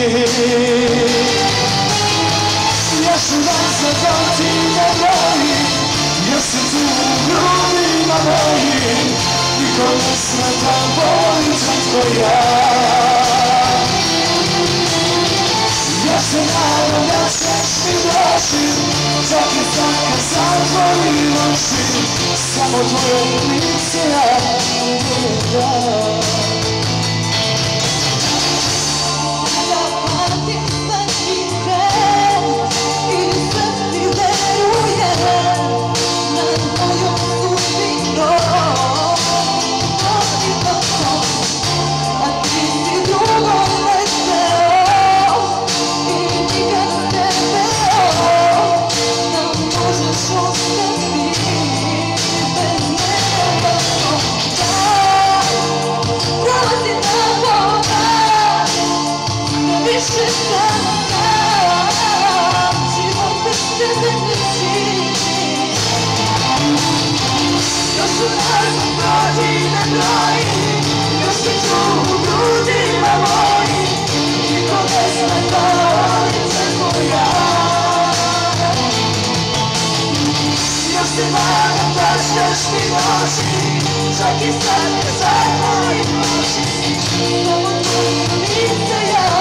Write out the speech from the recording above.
Još uvijek dok ti ne brojim, još si tu u grudima mojim. Niko ne smeta volim tako ja. Ja se nadam da ćeš mi doći, čak i sad kad zatvorim oči, samo tvoje lice ja budem ja. Ćeš mi doći, čak i sad kad zatvorim oči, samo tvoje lice ja